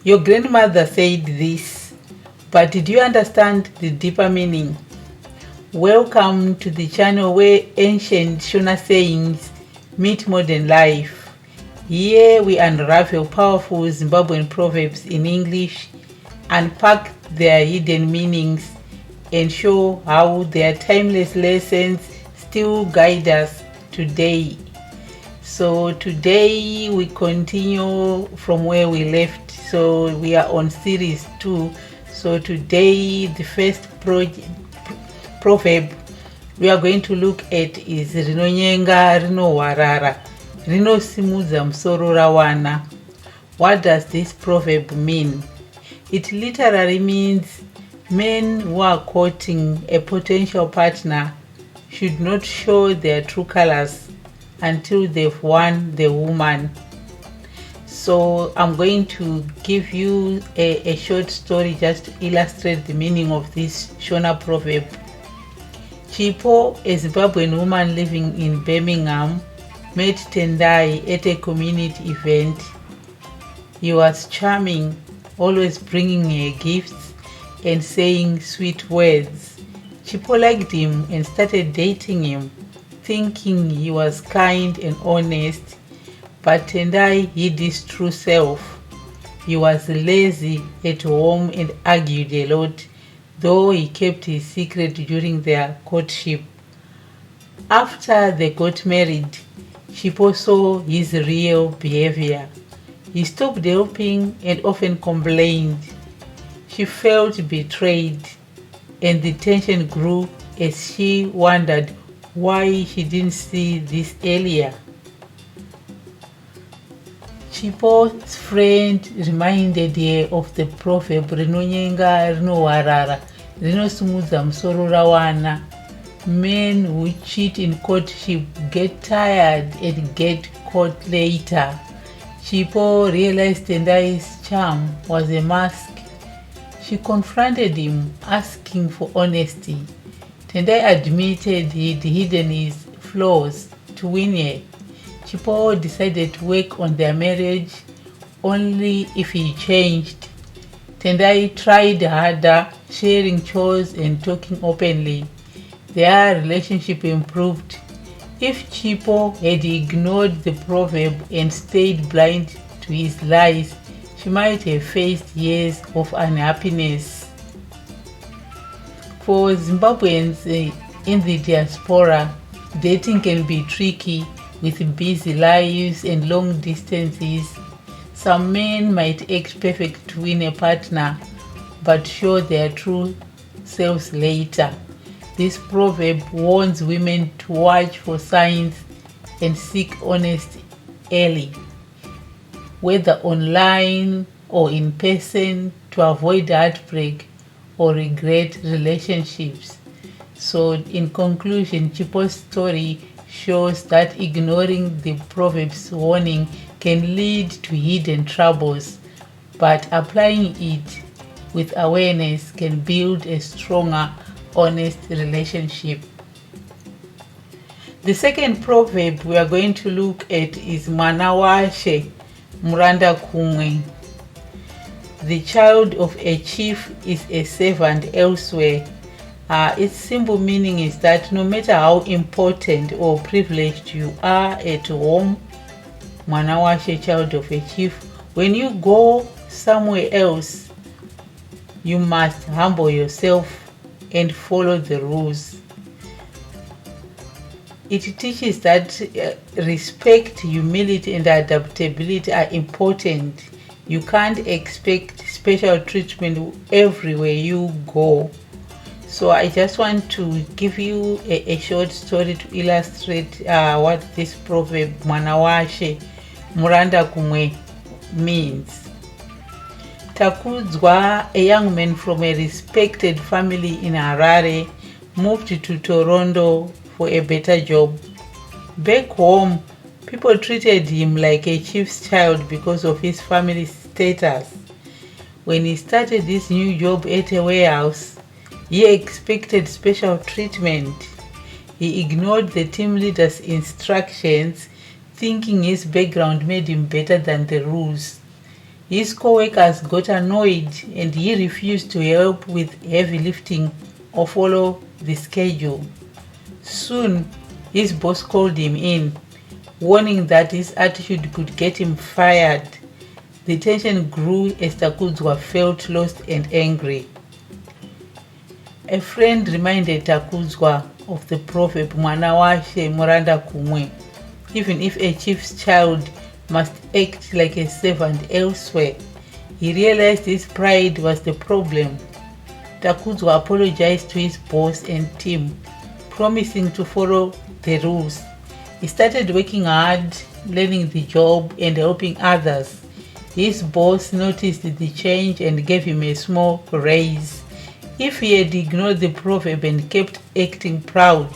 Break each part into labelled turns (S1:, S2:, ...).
S1: Your grandmother said this, but did you understand the deeper meaning? Welcome to the channel where ancient Shona sayings meet modern life. Here we unravel powerful Zimbabwean proverbs in English, unpack their hidden meanings, and show how their timeless lessons still guide us today. So today we continue from where we left. So we are on series 2. So today the first proverb we are going to look at is Rinonyenga, Rinohwarara, rinosimudza musoro rawana. What does this proverb mean? It literally means men who are courting a potential partner should not show their true colors until they've won the woman. So I'm going to give you a short story just to illustrate the meaning of this Shona proverb. Chipo, a Zimbabwean woman living in Birmingham, met Tendai at a community event. He was charming, always bringing her gifts and saying sweet words. Chipo liked him and started dating him, thinking he was kind and honest, but Tendai hid his true self. He was lazy at home and argued a lot, though he kept his secret during their courtship. After they got married, Chipo saw his real behavior. He stopped helping and often complained. She felt betrayed, and the tension grew as she wondered why she didn't see this earlier. Chipo's friend reminded her of the proverb Rinonyenga, Rinohwarara, rinosimudza musoro rawana. Men who cheat in courtship get tired and get caught later. Chipo realized Tendai's charm was a mask. She confronted him, asking for honesty. Tendai admitted he'd hidden his flaws to win her. Chipo decided to work on their marriage only if he changed. Tendai tried harder, sharing chores and talking openly. Their relationship improved. If Chipo had ignored the proverb and stayed blind to his lies, she might have faced years of unhappiness. For Zimbabweans in the diaspora, dating can be tricky with busy lives and long distances. Some men might act perfect to win a partner, but show their true selves later. This proverb warns women to watch for signs and seek honesty early, whether online or in person, to avoid heartbreak or regret relationships. So in conclusion, Chipo's story shows that ignoring the proverb's warning can lead to hidden troubles, but applying it with awareness can build a stronger, honest relationship. The second proverb we are going to look at is Washe, Muranda kumwe. The child of a chief is a servant elsewhere. Its simple meaning is that no matter how important or privileged you are at home, Washe, child of a chief, when you go somewhere else, you must humble yourself and follow the rules. It teaches that respect, humility, and adaptability are important. You can't expect special treatment everywhere you go. So I just want to give you a short story to illustrate what this proverb Washe, Muranda kumwe means. Takudzwa, a young man from a respected family in Harare, moved to Toronto for a better job. Back home, people treated him like a chief's child because of his family status. When he started this new job at a warehouse, he expected special treatment. He ignored the team leader's instructions, thinking his background made him better than the rules. His co-workers got annoyed and he refused to help with heavy lifting or follow the schedule. Soon, his boss called him in, warning that his attitude could get him fired. The tension grew as Takudzwa felt lost and angry. A friend reminded Takudzwa of the proverb Mwana Washe Muranda Kumwe. Even if a chief's child must act like a servant elsewhere, he realized his pride was the problem. Takudzwa apologized to his boss and team, promising to follow the rules. He started working hard, learning the job and helping others. His boss noticed the change and gave him a small raise. If he had ignored the proverb and kept acting proud,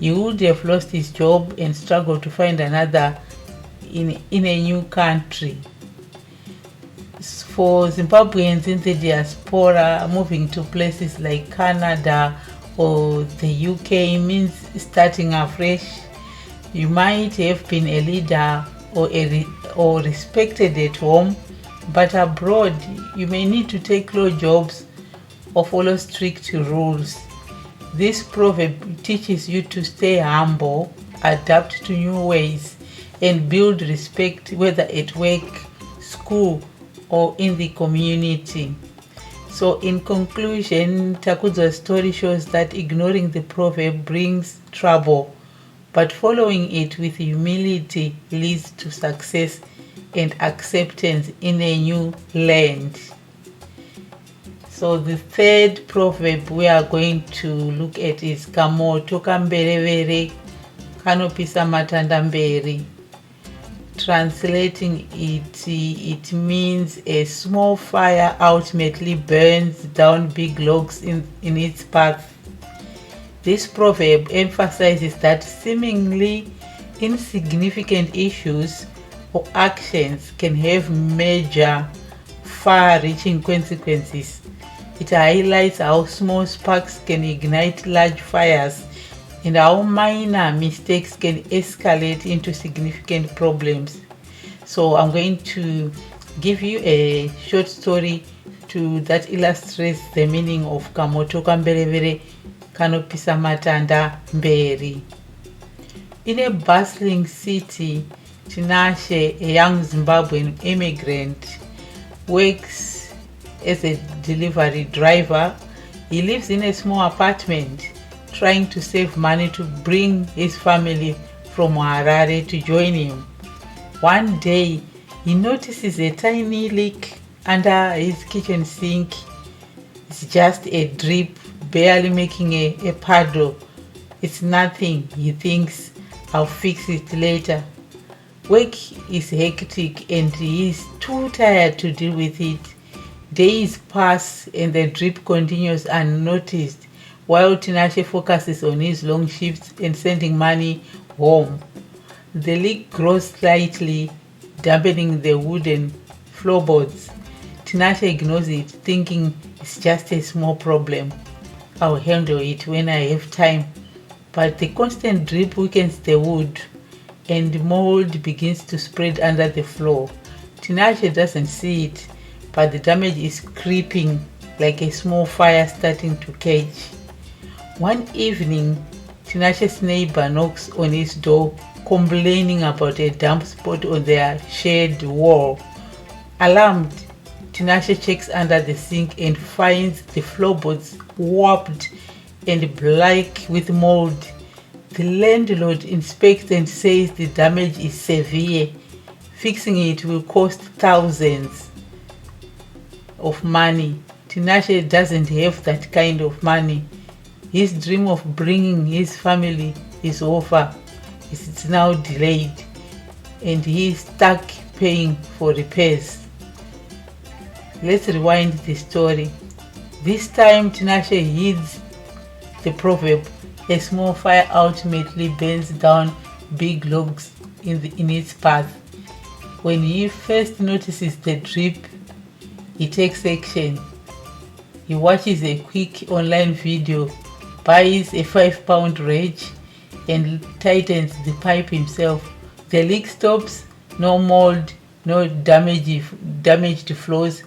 S1: he would have lost his job and struggled to find another in a new country. For Zimbabweans in the diaspora, moving to places like Canada or the UK means starting afresh. You might have been a leader or respected at home, but abroad you may need to take low jobs or follow strict rules. This proverb teaches you to stay humble, adapt to new ways, and build respect whether at work, school, or in the community. So in conclusion, Takudzwa's story shows that ignoring the proverb brings trouble, but following it with humility leads to success and acceptance in a new land. So the third proverb we are going to look at is Kamoto, Kamberevere, Kanopisa Matandamberi. Translating it means a small fire ultimately burns down big logs in its path. This proverb emphasizes that seemingly insignificant issues or actions can have major, far-reaching consequences. It highlights how small sparks can ignite large fires and how minor mistakes can escalate into significant problems. So I'm going to give you a short story that illustrates the meaning of Kamoto, Kamberevere, Kanopisa Matanda Mberi. In a bustling city, Tinashe, a young Zimbabwean immigrant, works as a delivery driver. He lives in a small apartment, trying to save money to bring his family from Harare to join him. One day, he notices a tiny leak under his kitchen sink. It's just a drip, barely making a puddle. It's nothing, he thinks. I'll fix it later. Work is hectic and he is too tired to deal with it. Days pass and the drip continues unnoticed, while Tinashe focuses on his long shifts and sending money home. The leak grows slightly, dampening the wooden floorboards. Tinashe ignores it, thinking it's just a small problem. I'll handle it when I have time. But the constant drip weakens the wood and mold begins to spread under the floor. Tinashe doesn't see it, but the damage is creeping like a small fire starting to catch. One evening, Tinashe's neighbor knocks on his door, complaining about a damp spot on their shed wall. Alarmed, Tinashe checks under the sink and finds the floorboards warped and black with mold. The landlord inspects and says the damage is severe. Fixing it will cost thousands of money. Tinashe doesn't have that kind of money. His dream of bringing his family is over. It's now delayed and he is stuck paying for repairs. Let's rewind the story. This time Tinashe heeds the proverb, a small fire ultimately burns down big logs in its path. When he first notices the drip, he takes action. He watches a quick online video, buys a 5-pound wrench and tightens the pipe himself. The leak stops, no mold, no damaged floors,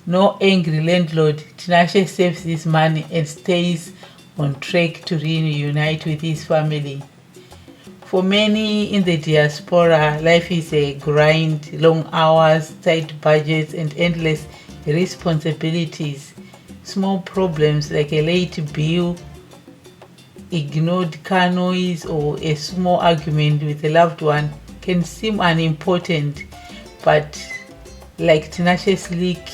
S1: no angry landlord. Tinashe saves his money and stays on track to reunite with his family. For many in the diaspora, life is a grind, long hours, tight budgets, and endless responsibilities. Small problems like a late bill, ignored car noise, or a small argument with a loved one can seem unimportant, but like Tinashe's leak,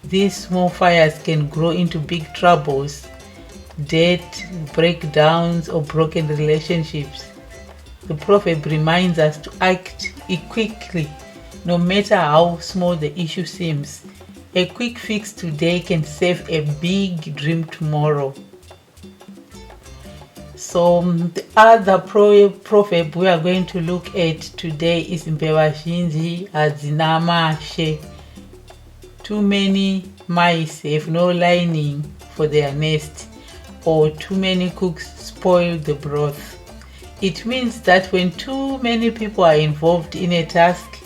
S1: these small fires can grow into big troubles, debt, breakdowns, or broken relationships. The proverb reminds us to act quickly, no matter how small the issue seems. A quick fix today can save a big dream tomorrow. So the other proverb we are going to look at today is Mbeva Zhinji Nyama. Too many mice have no lining for their nest, or too many cooks spoil the broth. It means that when too many people are involved in a task,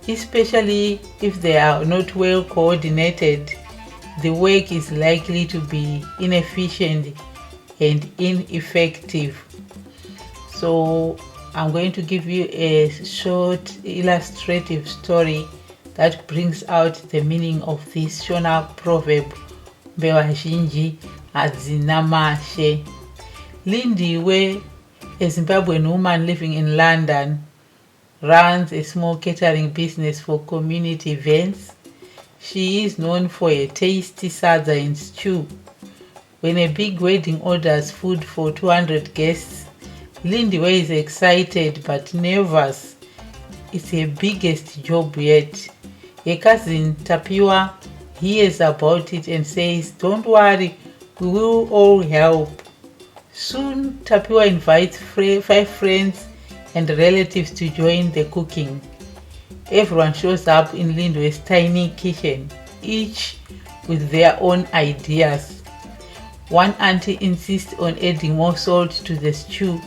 S1: especially if they are not well coordinated, the work is likely to be inefficient and ineffective. So I'm going to give you a short illustrative story that brings out the meaning of this Shona proverb, Mbeva Zhinji Nyama. Lindiwe, a Zimbabwean woman living in London, runs a small catering business for community events. She is known for a tasty sadza and stew. When a big wedding orders food for 200 guests, Lindiwe is excited but nervous. It's her biggest job yet. Her cousin Tapiwa hears about it and says, "Don't worry, we will all help." Soon, Tapiwa invites 5 friends and relatives to join the cooking. Everyone shows up in Lindiwe's tiny kitchen, each with their own ideas. One auntie insists on adding more salt to the stew.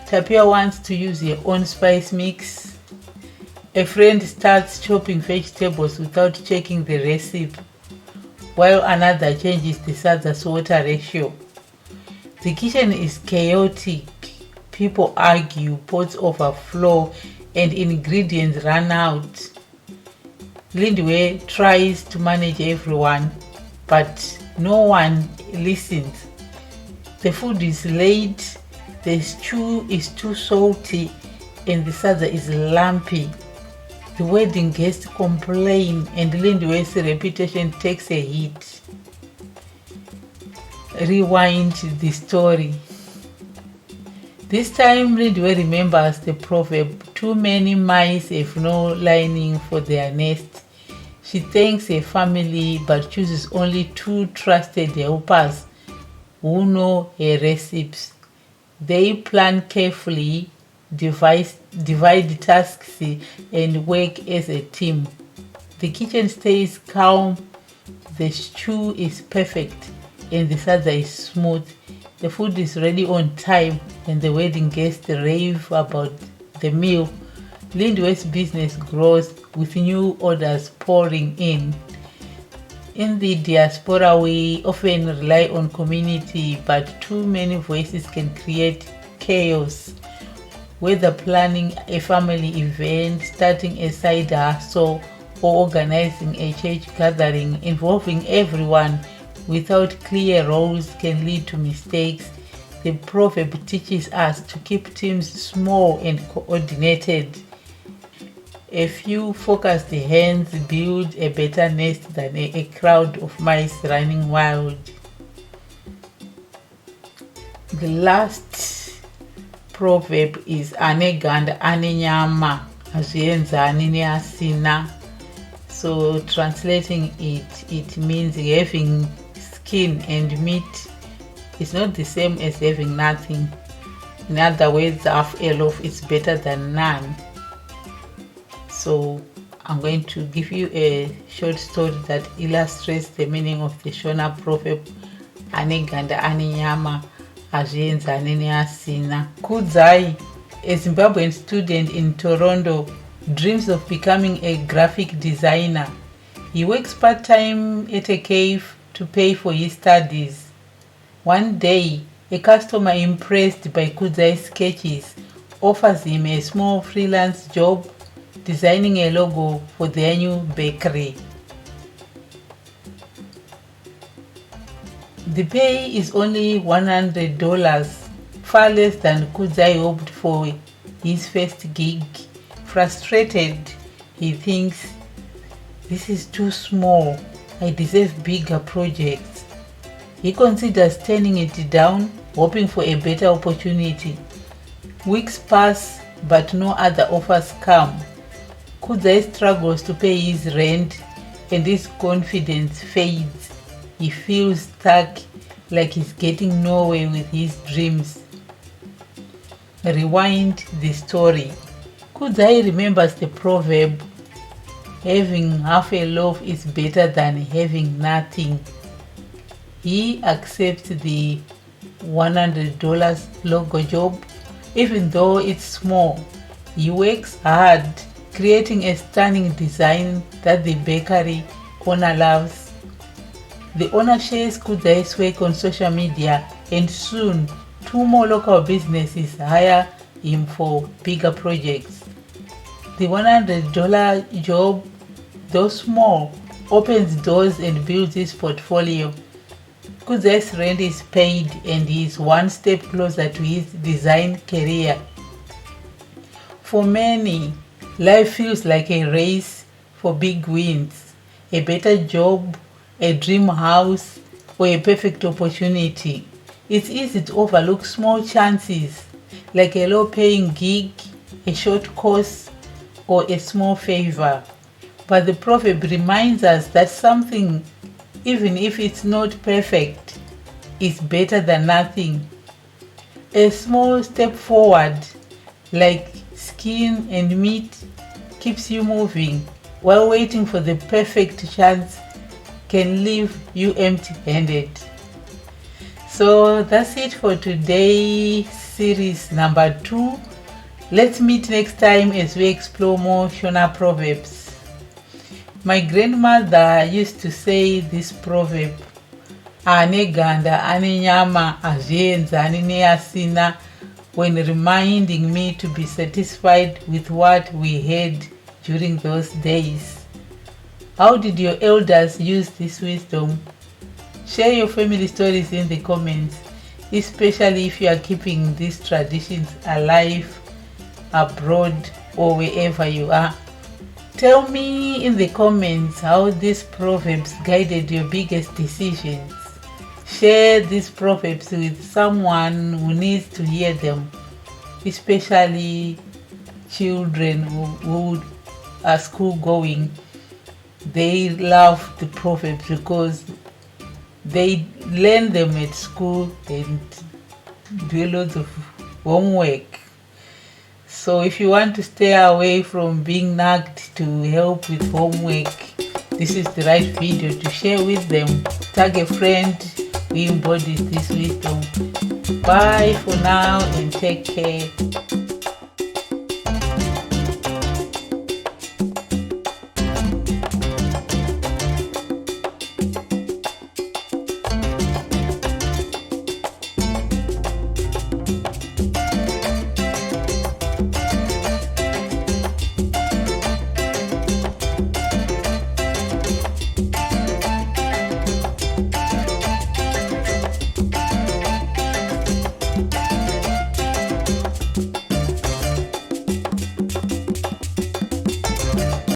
S1: Tapiwa wants to use her own spice mix. A friend starts chopping vegetables without checking the recipe, while another changes the sadza's water ratio. The kitchen is chaotic. People argue, pots overflow, and ingredients run out. Lindiwe tries to manage everyone, but no one listens. The food is late, the stew is too salty, and the sadza is lumpy. The wedding guests complain, and Lindiwe's reputation takes a hit. Rewind the story. This time Lindiwe remembers the proverb, "Too many mice have no lining for their nest." She thanks her family but chooses only 2 trusted helpers who know her recipes. They plan carefully, divide tasks, and work as a team. The kitchen stays calm, the stew is perfect, and the sadza is smooth. The food is ready on time, and the wedding guests rave about the meal. Lindiwe's business grows with new orders pouring in. In the diaspora, we often rely on community, but too many voices can create chaos. Whether planning a family event, starting a side hustle, or organizing a church gathering involving everyone without clear roles can lead to mistakes. The proverb teaches us to keep teams small and coordinated. A few focused hands build a better nest than a crowd of mice running wild. The last proverb is Ganda Nyama hazvienzani neasina. So translating it means having skin and meat is not the same as having nothing. In other words, half a loaf is better than none. So I'm going to give you a short story that illustrates the meaning of the Shona proverb, Ganda Nyama hazvienzani neasina. Kudzai, a Zimbabwean student in Toronto, dreams of becoming a graphic designer. He works part-time at a cave to pay for his studies. One day, a customer impressed by Kudzai's sketches offers him a small freelance job designing a logo for their new bakery. The pay is only $100, far less than Kudzai hoped for his first gig. Frustrated, he thinks, "This is too small. I deserve bigger projects." He considers turning it down, hoping for a better opportunity. Weeks pass, but no other offers come. Kudzai struggles to pay his rent and his confidence fades. He feels stuck, like he's getting nowhere with his dreams. Rewind the story. Kudzai remembers the proverb, "Having half a loaf is better than having nothing." He accepts the $100 logo job, even though it's small. He works hard, creating a stunning design that the bakery owner loves. The owner shares Kudzai's work on social media, and soon 2 more local businesses hire him for bigger projects. The $100 job, though small, opens doors and builds his portfolio. Kudzai's rent is paid and he is one step closer to his design career. For many, life feels like a race for big wins, a better job, a dream house, or a perfect opportunity. It's easy to overlook small chances, like a low-paying gig, a short course, or a small favor. But the proverb reminds us that something, even if it's not perfect, is better than nothing. A small step forward, like skin and meat, keeps you moving, while waiting for the perfect chance can leave you empty-handed. So that's it for today's series number 2. Let's meet next time as we explore more Shona Proverbs. My grandmother used to say this proverb, "Ane Ganda, ane Nyama, azvienzani neasina," when reminding me to be satisfied with what we had during those days. How did your elders use this wisdom? Share your family stories in the comments, especially if you are keeping these traditions alive abroad or wherever you are. Tell me in the comments how these proverbs guided your biggest decisions. Share these proverbs with someone who needs to hear them, especially children who are school going. They love the proverbs because they learn them at school and do a lot of homework. So if you want to stay away from being nagged to help with homework, this is the right video to share with them. Tag a friend who embodies this wisdom. Bye for now and take care.